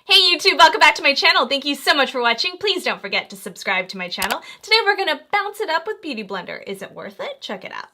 Hey YouTube, welcome back to my channel. Thank you so much for watching. Please don't forget to subscribe to my channel. Today we're gonna bounce it up with Beautyblender. Is it worth it? Check it out.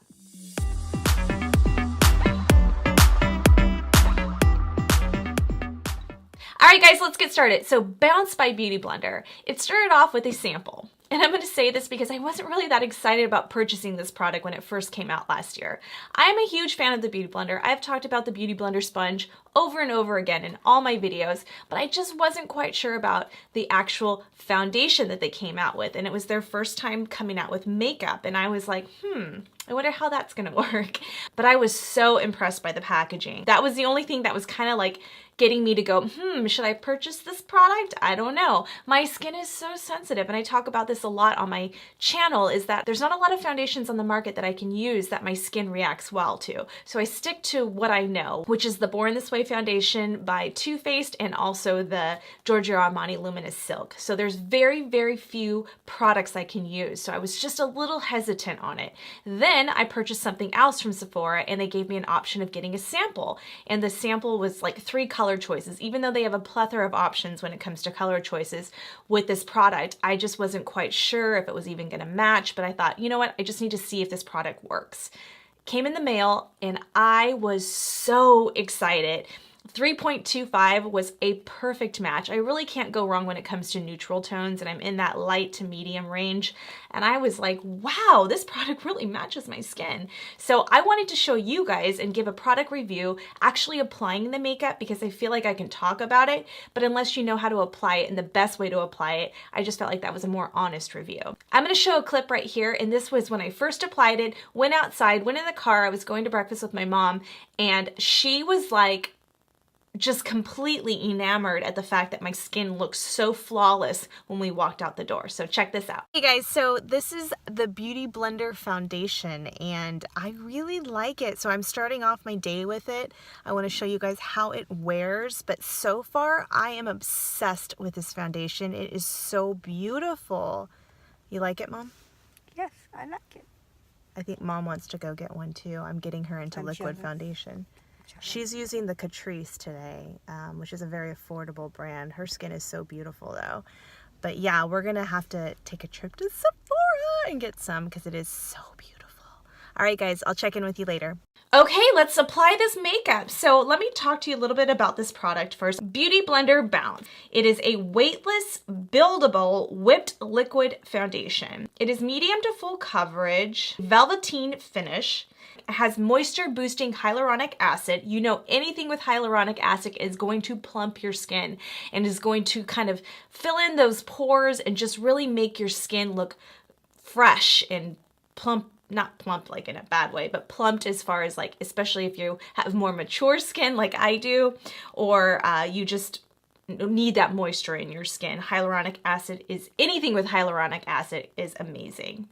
Alright guys, let's get started. So Bounce by Beautyblender. It started off with a sample. And I'm going to say this because I wasn't really that excited about purchasing this product when it first came out last year. I'm a huge fan of the Beautyblender. I've talked about the Beautyblender sponge over and over again in all my videos, but I just wasn't quite sure about the actual foundation that they came out with. And it was their first time coming out with makeup. And I was like, I wonder how that's going to work. But I was so impressed by the packaging. That was the only thing that was kind of like getting me to go, should I purchase this product? I don't know. My skin is so sensitive, and I talk about this a lot on my channel, is that there's not a lot of foundations on the market that I can use that my skin reacts well to. So I stick to what I know, which is the Born This Way foundation by Too Faced and also the Giorgio Armani Luminous Silk. So there's very, very few products I can use. So I was just a little hesitant on it. Then I purchased something else from Sephora, and they gave me an option of getting a sample. And the sample was like 3 color choices. Even though they have a plethora of options when it comes to color choices with this product, I just wasn't quite sure if it was even going to match, but I thought, you know what, I just need to see if this product works. Came in the mail and I was so excited. 3.25 was a perfect match. I really can't go wrong when it comes to neutral tones, and I'm in that light to medium range. And I was like, wow, this product really matches my skin. So I wanted to show you guys and give a product review actually applying the makeup, because I feel like I can talk about it, but unless you know how to apply it and the best way to apply it, I just felt like that was a more honest review. I'm going to show a clip right here, and this was when I first applied it, went outside, went in the car, I was going to breakfast with my mom, and she was like, just completely enamored at the fact that my skin looks so flawless when we walked out the door. So check this out. Hey guys, so this is the Beautyblender foundation and I really like it. So I'm starting off my day with it. I want to show you guys how it wears, but so far I am obsessed with this foundation. It is so beautiful. You like it, Mom? Yes, I like it. I think Mom wants to go get one too. I'm getting her into liquid foundation. She's using the Catrice today, which is a very affordable brand. Her skin is so beautiful though. But yeah, we're gonna have to take a trip to Sephora and get some because it is so beautiful. All right guys, I'll check in with you later. Okay, let's apply this makeup. So let me talk to you a little bit about this product first. Beautyblender Bounce. It is a weightless, buildable, whipped liquid foundation. It is medium to full coverage, velveteen finish. It has moisture boosting hyaluronic acid. You know, anything with hyaluronic acid is going to plump your skin and is going to kind of fill in those pores and just really make your skin look fresh and plump. Not plump like in a bad way, but plumped as far as like, especially if you have more mature skin like I do, or you just need that moisture in your skin. Hyaluronic acid is, anything with hyaluronic acid is amazing.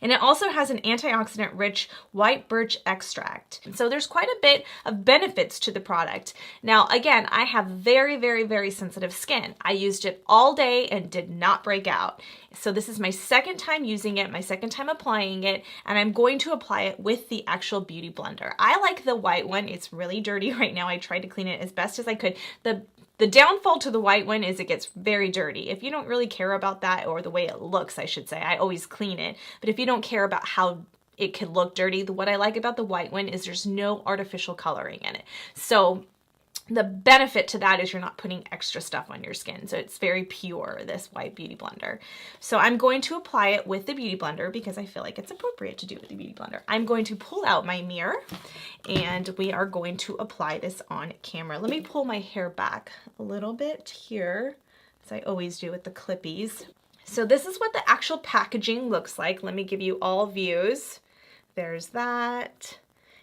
And it also has an antioxidant rich white birch extract. So there's quite a bit of benefits to the product. Now, again, I have very, very, very sensitive skin. I used it all day and did not break out. So this is my second time using it, my second time applying it, and I'm going to apply it with the actual Beautyblender. I like the white one. It's really dirty right now. I tried to clean it as best as I could. The downfall to the white one is it gets very dirty. If you don't really care about that, or the way it looks, I should say, I always clean it. But if you don't care about how it could look dirty, what I like about the white one is there's no artificial coloring in it. So the benefit to that is you're not putting extra stuff on your skin. So it's very pure, this white Beautyblender. So I'm going to apply it with the Beautyblender because I feel like it's appropriate to do with the Beautyblender. I'm going to pull out my mirror and we are going to apply this on camera. Let me pull my hair back a little bit here, as I always do with the clippies. So this is what the actual packaging looks like. Let me give you all views. There's that.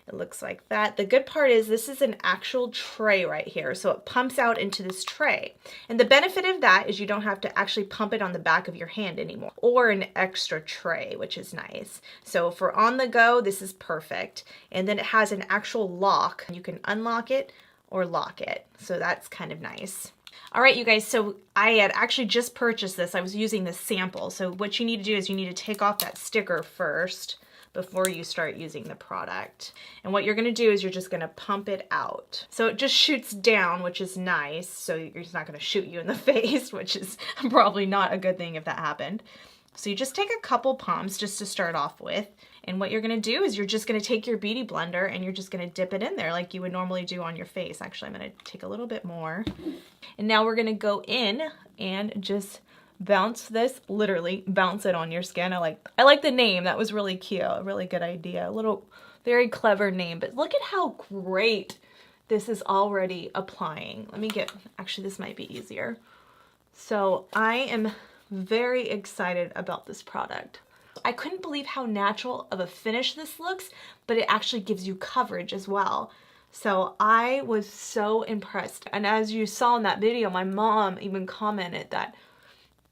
It looks like that. The good part is this is an actual tray right here. So it pumps out into this tray. And the benefit of that is you don't have to actually pump it on the back of your hand anymore, or an extra tray, which is nice. So for on the go, this is perfect. And then it has an actual lock. You can unlock it or lock it. So that's kind of nice. All right, you guys, so I had actually just purchased this. I was using this sample. So what you need to do is you need to take off that sticker first. before you start using the product. And what you're gonna do is you're just gonna pump it out. So it just shoots down, which is nice. So it's not gonna shoot you in the face, which is probably not a good thing if that happened. So you just take a couple pumps just to start off with. And what you're gonna do is you're just gonna take your Beauty Blender and you're just gonna dip it in there like you would normally do on your face. Actually, I'm gonna take a little bit more. And now we're gonna go in and just bounce this, literally bounce it on your skin. I like the name. That was really cute. A really good idea. A little, very clever name. But look at how great this is already applying. Let me get, actually this might be easier. So I am very excited about this product. I couldn't believe how natural of a finish this looks, but it actually gives you coverage as well. So I was so impressed. And as you saw in that video, my mom even commented that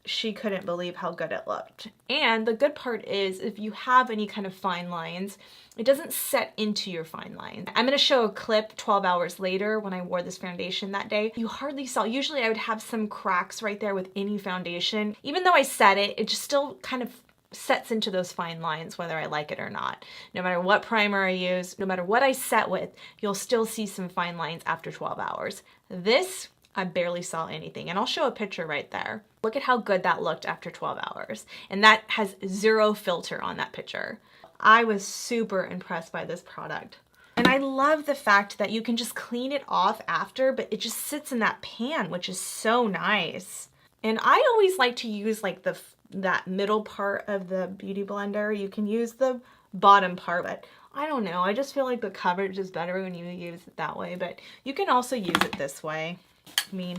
she couldn't believe how good it looked. And the good part is if you have any kind of fine lines, it doesn't set into your fine lines. I'm gonna show a clip 12 hours later when I wore this foundation that day. You hardly saw, usually I would have some cracks right there with any foundation. Even though I set it, it just still kind of sets into those fine lines whether I like it or not. No matter what primer I use, no matter what I set with, you'll still see some fine lines after 12 hours. This, I barely saw anything, and I'll show a picture right there. Look at how good that looked after 12 hours. And that has zero filter on that picture. I was super impressed by this product. And I love the fact that you can just clean it off after, but it just sits in that pan, which is so nice. And I always like to use like that middle part of the Beauty Blender. You can use the bottom part, but I don't know. I just feel like the coverage is better when you use it that way, but you can also use it this way. I mean,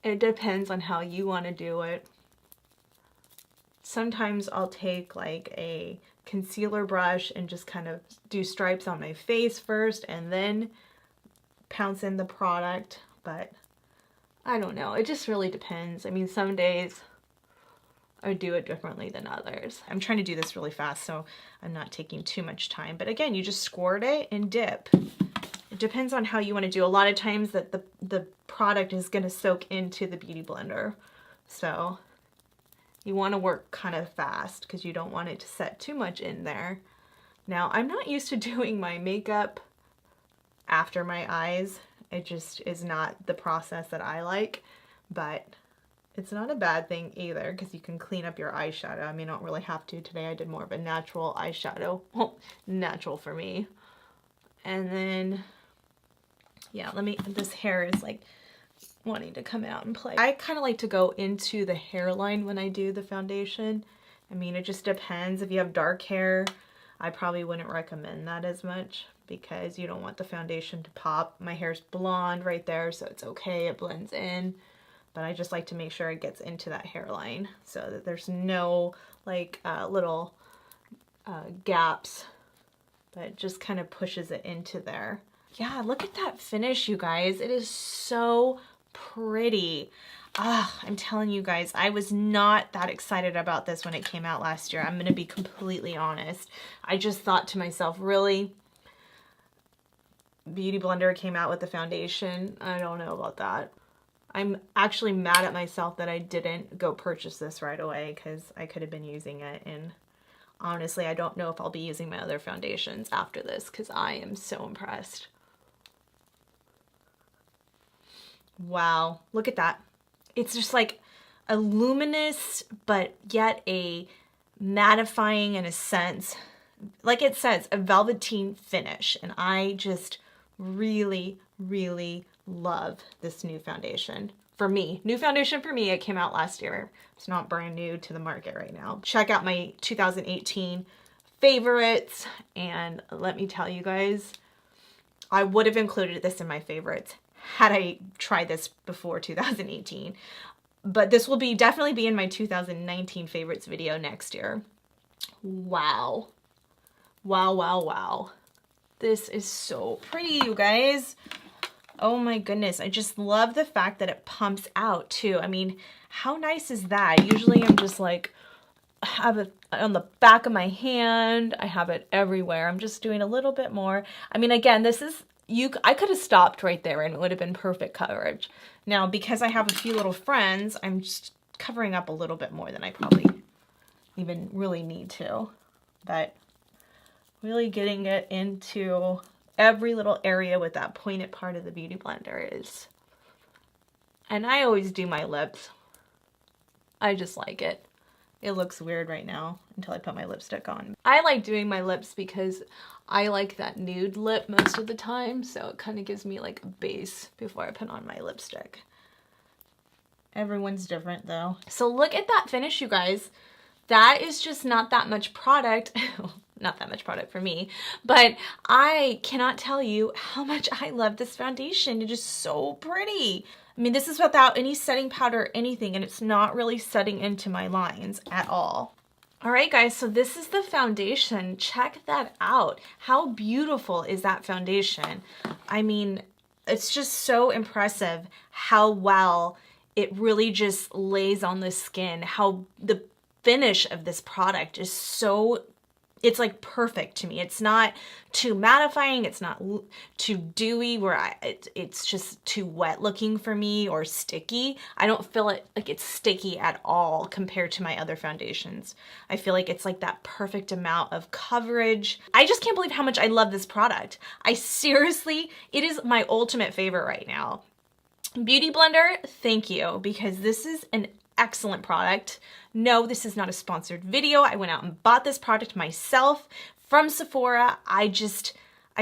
it depends on how you want to do it. Sometimes I'll take like a concealer brush and just kind of do stripes on my face first and then pounce in the product, but I don't know. It just really depends. I mean, some days I do it differently than others. I'm trying to do this really fast, so I'm not taking too much time. But again, you just squirt it and dip. It depends on how you want to do. A lot of times that the product is going to soak into the Beauty Blender. So you want to work kind of fast because you don't want it to set too much in there. Now, I'm not used to doing my makeup after my eyes. It just is not the process that I like, but it's not a bad thing either because you can clean up your eyeshadow. I mean, I don't really have to. Today I did more of a natural eyeshadow. Well, natural for me. And then, yeah, this hair is like wanting to come out and play. I kind of like to go into the hairline when I do the foundation. I mean, it just depends. If you have dark hair, I probably wouldn't recommend that as much because you don't want the foundation to pop. My hair's blonde right there, so it's okay. It blends in. But I just like to make sure it gets into that hairline so that there's no like little gaps, but it just kind of pushes it into there. Yeah, look at that finish, you guys. It is so pretty. I'm telling you guys, I was not that excited about this when it came out last year. I'm gonna be completely honest. I just thought to myself, really? Beauty Blender came out with the foundation? I don't know about that. I'm actually mad at myself that I didn't go purchase this right away because I could have been using it, and honestly, I don't know if I'll be using my other foundations after this because I am so impressed. Wow, look at that. It's just like a luminous, but yet a mattifying in a sense. Like it says, a velveteen finish, and I just really, really love this new foundation. For me, new foundation for me, it came out last year. It's not brand new to the market right now. Check out my 2018 favorites, and let me tell you guys, I would have included this in my favorites had I tried this before 2018. But this will definitely be in my 2019 favorites video next year. Wow. Wow, wow, wow. This is so pretty, you guys. Oh my goodness, I just love the fact that it pumps out too. I mean, how nice is that? Usually I'm just like, I have it on the back of my hand. I have it everywhere. I'm just doing a little bit more. I mean, again, this is, I could have stopped right there and it would have been perfect coverage. Now, because I have a few little friends, I'm just covering up a little bit more than I probably even really need to. but really getting it into every little area with that pointed part of the Beauty Blender is. And I always do my lips. I just like it. It looks weird right now until I put my lipstick on. I like doing my lips because I like that nude lip most of the time, so it kind of gives me like a base before I put on my lipstick. Everyone's different though. So look at that finish, you guys. That is just not that much product. Not that much product for me, but I cannot tell you how much I love this foundation. It is so pretty. I mean, this is without any setting powder or anything, and it's not really setting into my lines at all. All right, guys, so this is the foundation. Check that out. How beautiful is that foundation? I mean, it's just so impressive how well it really just lays on the skin, how the finish of this product is so, it's like perfect to me. It's not too mattifying. It's not too dewy where it's just too wet looking for me or sticky. I don't feel it like it's sticky at all compared to my other foundations. I feel like it's like that perfect amount of coverage. I just can't believe how much I love this product. I seriously, it is my ultimate favorite right now. Beautyblender, thank you, because this is an excellent product. No, this is not a sponsored video. I went out and bought this product myself from Sephora. I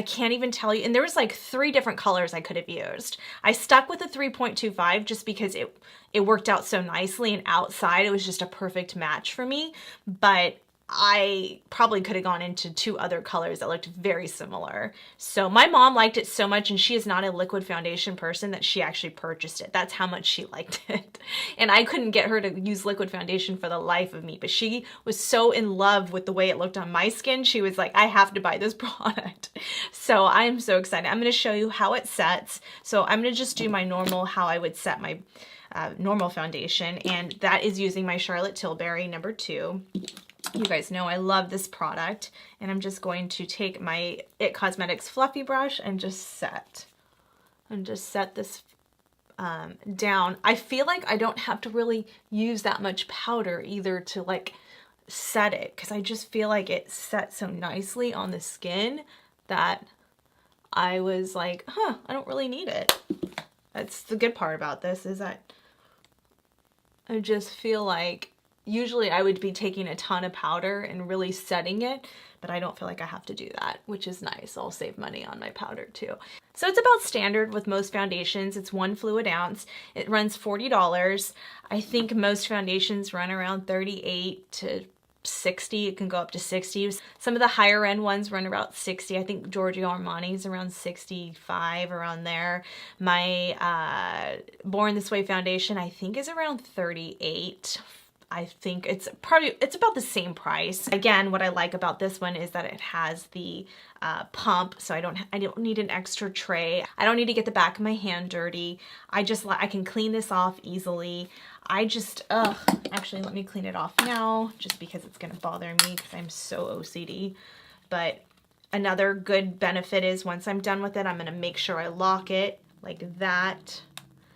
can't even tell you. And there was like 3 different colors I could have used. I stuck with a 3.25 just because it worked out so nicely, and outside it was just a perfect match for me. But I probably could have gone into 2 other colors that looked very similar. So my mom liked it so much, and she is not a liquid foundation person, that she actually purchased it. That's how much she liked it. And I couldn't get her to use liquid foundation for the life of me, but she was so in love with the way it looked on my skin. She was like, I have to buy this product. So I am so excited. I'm going to show you how it sets. So I'm going to just do my normal, how I would set my normal foundation. And that is using my Charlotte Tilbury number 2. You guys know I love this product, and I'm just going to take my IT Cosmetics fluffy brush and just set this down. I feel like I don't have to really use that much powder either to like set it, because I just feel like it sets so nicely on the skin that I was like, I don't really need it. That's the good part about this, is that I just feel like usually I would be taking a ton of powder and really setting it, but I don't feel like I have to do that, which is nice. I'll save money on my powder too. So it's about standard with most foundations. It's 1 fluid ounce. It runs $40. I think most foundations run around $38 to $60. It can go up to $60. Some of the higher end ones run about $60. I think Giorgio Armani's around $65, around there. My Born This Way foundation, I think, is around $38. I think it's about the same price. Again, what I like about this one is that it has the pump, so I don't need an extra tray. I don't need to get the back of my hand dirty. I can clean this off easily. Actually, let me clean it off now, just because it's gonna bother me because I'm so OCD. But another good benefit is once I'm done with it, I'm gonna make sure I lock it like that.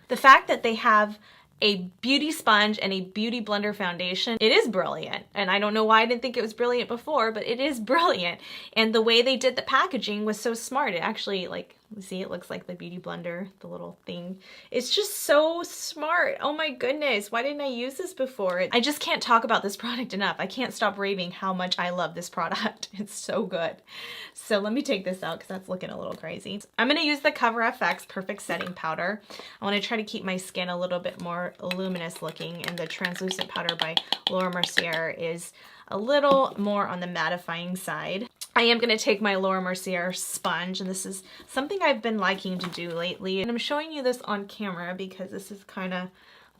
The fact that they have a beauty sponge and a beauty blender foundation, it is brilliant. And I don't know why I didn't think it was brilliant before, but it is brilliant. And the way they did the packaging was so smart. It actually, like, see, it looks like the beauty blender, the little thing. It's just so smart. Oh my goodness, why didn't I use this before? I just can't talk about this product enough. I can't stop raving how much I love this product. It's so good. So let me take this out because that's looking a little crazy. I'm gonna use the Cover FX Perfect Setting Powder. I wanna try to keep my skin a little bit more luminous looking, and the translucent powder by Laura Mercier is a little more on the mattifying side. I am going to take my Laura Mercier sponge, and this is something I've been liking to do lately. And I'm showing you this on camera because this is kind of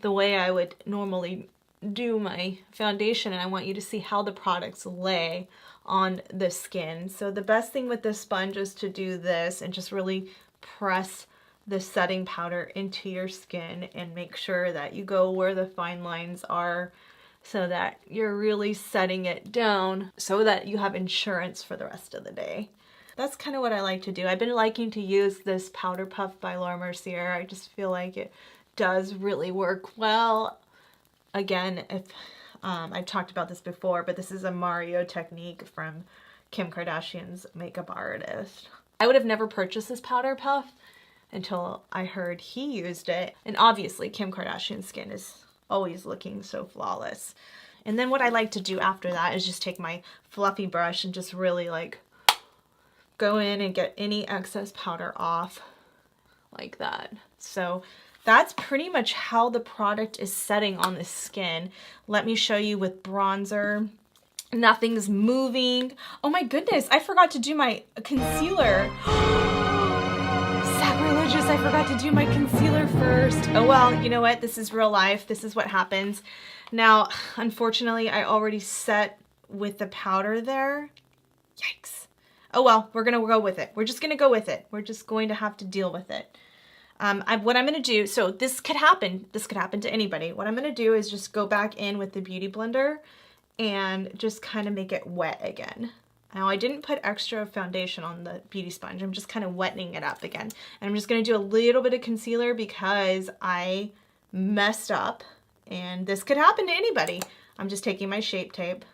the way I would normally do my foundation, and I want you to see how the products lay on the skin. So the best thing with this sponge is to do this and just really press the setting powder into your skin and make sure that you go where the fine lines are, so that you're really setting it down so that you have insurance for the rest of the day. That's kind of what I like to do. I've been liking to use this Powder Puff by Laura Mercier. I just feel like it does really work well. Again, if I've talked about this before, but this is a Mario technique from Kim Kardashian's makeup artist. I would have never purchased this powder puff until I heard he used it. And obviously Kim Kardashian's skin is always looking so flawless. And then what I like to do after that is just take my fluffy brush and just really like go in and get any excess powder off like that. So that's pretty much how the product is setting on the skin. Let me show you with bronzer. Nothing's moving. Oh my goodness, I forgot to do my concealer. Sacrilegious, I forgot to do my concealer first. Oh well, you know what? This is real life. This is what happens. Now, unfortunately, I already set with the powder there. Yikes. Oh well, we're gonna go with it. We're just gonna go with it. We're just going to have to deal with it. What I'm gonna do, so this could happen. This could happen to anybody. What I'm gonna do is just go back in with the Beautyblender and just kind of make it wet again. Now I didn't put extra foundation on the beauty sponge. I'm just kind of wetting it up again. And I'm just gonna do a little bit of concealer because I messed up and this could happen to anybody. I'm just taking my Shape Tape.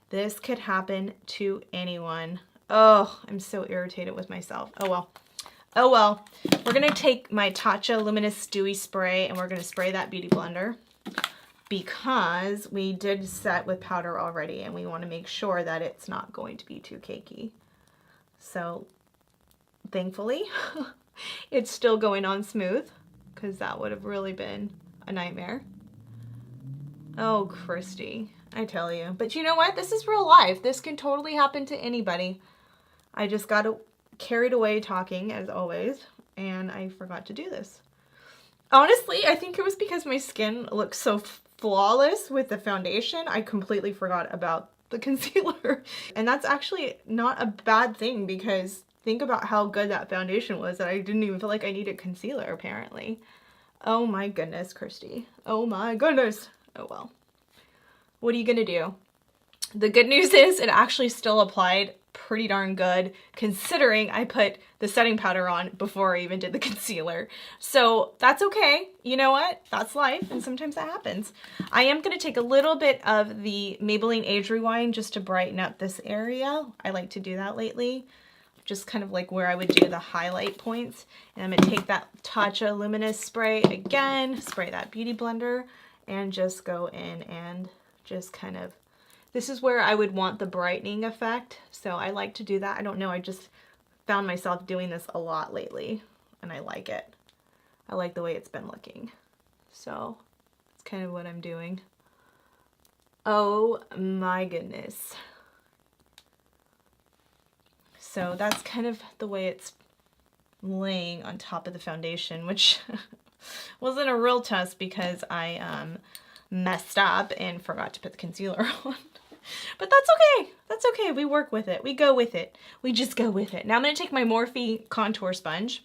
This could happen to anyone. Oh, I'm so irritated with myself. Oh well. Oh well. We're gonna take my Tatcha Luminous Dewy Spray and we're gonna spray that Beautyblender because we did set with powder already and we want to make sure that it's not going to be too cakey. So thankfully it's still going on smooth because that would have really been a nightmare. Oh, Christy, I tell you. But you know what? This is real life. This can totally happen to anybody. I just got carried away talking as always and I forgot to do this. Honestly, I think it was because my skin looks so flawless with the foundation. I completely forgot about the concealer. And that's actually not a bad thing because think about how good that foundation was that I didn't even feel like I needed concealer apparently. Oh my goodness, Christy. Oh my goodness. Oh well. What are you gonna do? The good news is it actually still applied pretty darn good considering I put the setting powder on before I even did the concealer. So that's okay. You know what? That's life and sometimes that happens. I am going to take a little bit of the Maybelline Age Rewind just to brighten up this area. I like to do that lately. Just kind of like where I would do the highlight points. And I'm going to take that Tatcha Luminous Spray again, spray that Beautyblender, and just go in and just kind of, this is where I would want the brightening effect. So I like to do that. I don't know, I just found myself doing this a lot lately and I like it. I like the way it's been looking. So it's kind of what I'm doing. Oh my goodness. So that's kind of the way it's laying on top of the foundation, which wasn't a real test because I messed up and forgot to put the concealer on. But that's okay. That's okay. We work with it. We go with it. We just go with it. Now I'm going to take my Morphe contour sponge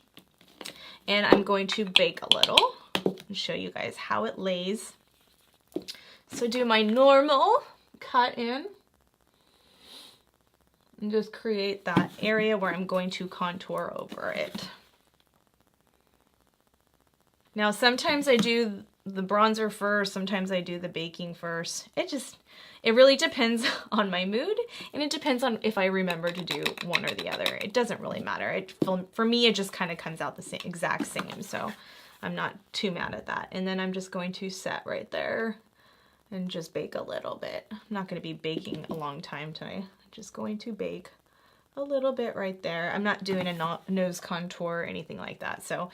and I'm going to bake a little and show you guys how it lays. So do my normal cut in and just create that area where I'm going to contour over it. Now sometimes I do the bronzer first, sometimes I do the baking first. It really depends on my mood and it depends on if I remember to do one or the other. It doesn't really matter. For me, it just kind of comes out the same, exact same, so I'm not too mad at that. And then I'm just going to set right there and just bake a little bit. I'm not going to be baking a long time today. I'm just going to bake a little bit right there. I'm not doing a nose contour or anything like that, so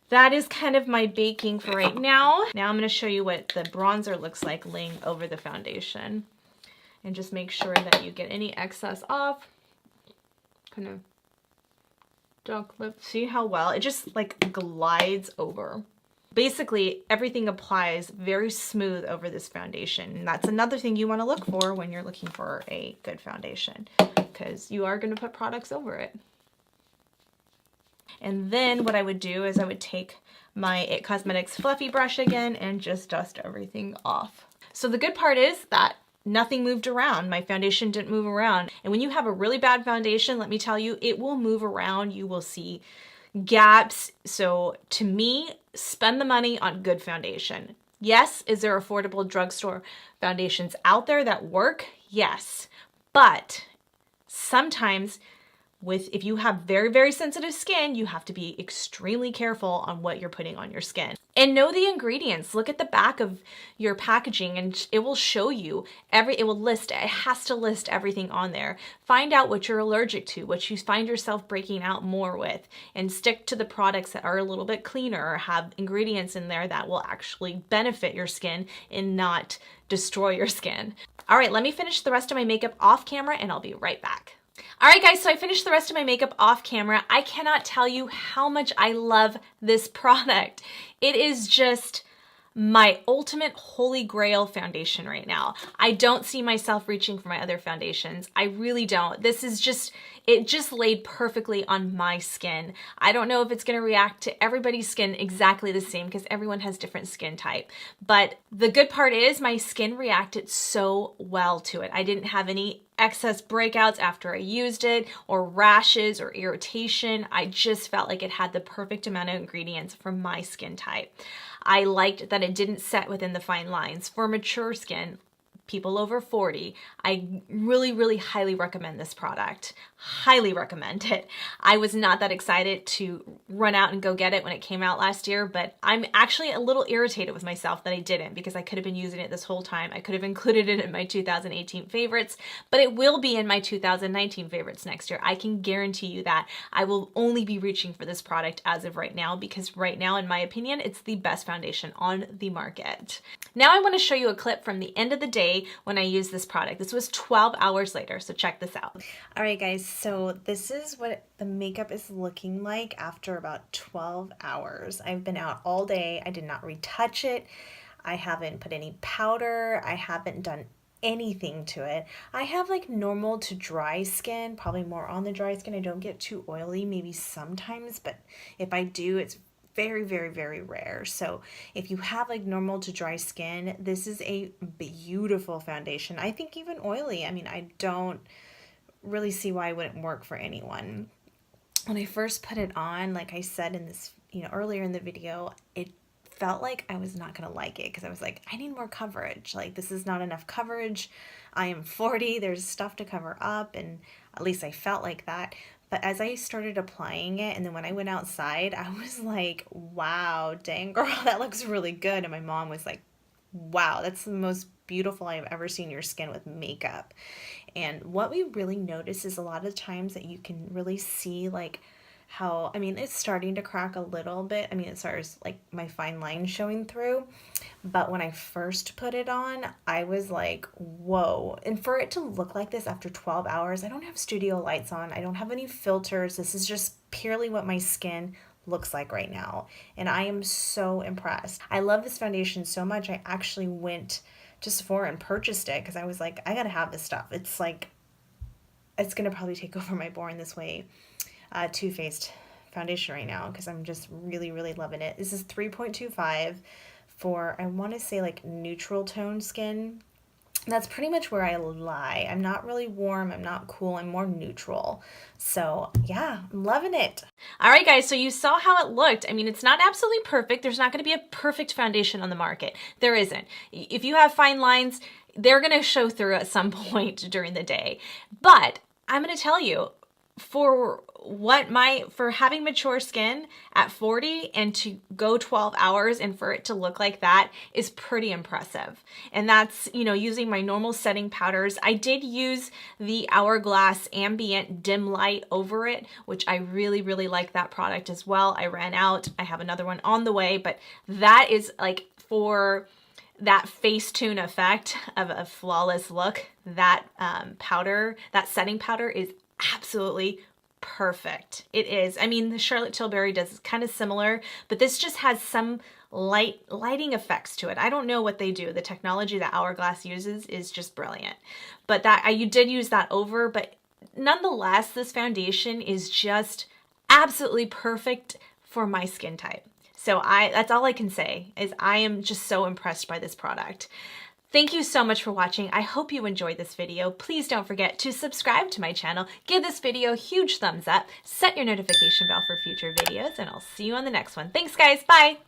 that is kind of my baking for right now. Now I'm going to show you what the bronzer looks like laying over the foundation. And just make sure that you get any excess off. Kind of duck lip. See how well? It just like glides over. Basically, everything applies very smooth over this foundation. And that's another thing you want to look for when you're looking for a good foundation. Because you are going to put products over it. And then what I would do is I would take my IT Cosmetics fluffy brush again and just dust everything off. So the good part is that nothing moved around. My foundation didn't move around. And when you have a really bad foundation, let me tell you, it will move around. You will see gaps. So to me, spend the money on good foundation. Yes, is there affordable drugstore foundations out there that work? Yes, but sometimes if you have very, very sensitive skin, you have to be extremely careful on what you're putting on your skin. And know the ingredients. Look at the back of your packaging and it will show you it has to list everything on there. Find out what you're allergic to, what you find yourself breaking out more with, and stick to the products that are a little bit cleaner or have ingredients in there that will actually benefit your skin and not destroy your skin. All right, let me finish the rest of my makeup off camera and I'll be right back. All right, guys, so I finished the rest of my makeup off camera. I cannot tell you how much I love this product. It is just my ultimate holy grail foundation right now. I don't see myself reaching for my other foundations. I really don't. It just laid perfectly on my skin. I don't know if it's gonna react to everybody's skin exactly the same because everyone has different skin type. But the good part is my skin reacted so well to it. I didn't have any excess breakouts after I used it, or rashes or irritation. I just felt like it had the perfect amount of ingredients for my skin type. I liked that it didn't set within the fine lines. For mature skin, people over 40, I really, really highly recommend this product. Highly recommend it. I was not that excited to run out and go get it when it came out last year, but I'm actually a little irritated with myself that I didn't, because I could have been using it this whole time. I could have included it in my 2018 favorites, but it will be in my 2019 favorites next year. I can guarantee you that. I will only be reaching for this product as of right now, because right now, in my opinion, it's the best foundation on the market. Now I want to show you a clip from the end of the day when I used this product. This was 12 hours later, so check this out. All right, guys, so this is what the makeup is looking like after about 12 hours. I've been out all day. I did not retouch it. I haven't put any powder. I haven't done anything to it. I have like normal to dry skin, probably more on the dry skin. I don't get too oily, maybe sometimes, but if I do, it's very, very, very rare. So if you have like normal to dry skin, this is a beautiful foundation. I think even oily, I mean, I don't really see why it wouldn't work for anyone. When I first put it on, like I said in this, earlier in the video, it felt like I was not gonna like it because I was like, I need more coverage. Like, this is not enough coverage. I am 40, there's stuff to cover up, and at least I felt like that. But as I started applying it, and then when I went outside, I was like, wow, dang girl, that looks really good. And my mom was like, wow, that's the most beautiful I've ever seen your skin with makeup. And what we really notice is a lot of times that you can really see like how, I mean, it's starting to crack a little bit. I mean, it starts like my fine line showing through. But when I first put it on, I was like, whoa. And for it to look like this after 12 hours, I don't have studio lights on. I don't have any filters. This is just purely what my skin looks like right now. And I am so impressed. I love this foundation so much. I actually went to Sephora and purchased it because I was like, I gotta have this stuff. It's like, it's gonna probably take over my Born This Way Too Faced foundation right now because I'm just really, really loving it. This is 3.25 for, I want to say like neutral tone skin. That's pretty much where I lie. I'm not really warm, I'm not cool, I'm more neutral. So yeah, I'm loving it. All right, guys, so you saw how it looked. I mean, it's not absolutely perfect. There's not going to be a perfect foundation on the market. There isn't. If you have fine lines, they're going to show through at some point during the day. But I'm going to tell you, for having mature skin at 40 and to go 12 hours and for it to look like that is pretty impressive. And that's, using my normal setting powders. I did use the Hourglass Ambient Dim Light over it, which I really, really like that product as well. I ran out. I have another one on the way, but that is like for that Facetune effect of a flawless look. That powder, that setting powder is absolutely perfect. It is. I mean, the Charlotte Tilbury does kind of similar, but this just has some lighting effects to it. I don't know what they do. The technology that Hourglass uses is just brilliant. But you did use that over, but nonetheless, this foundation is just absolutely perfect for my skin type. So that's all I can say is I am just so impressed by this product. Thank you so much for watching. I hope you enjoyed this video. Please don't forget to subscribe to my channel, give this video a huge thumbs up, set your notification bell for future videos, and I'll see you on the next one. Thanks, guys. Bye.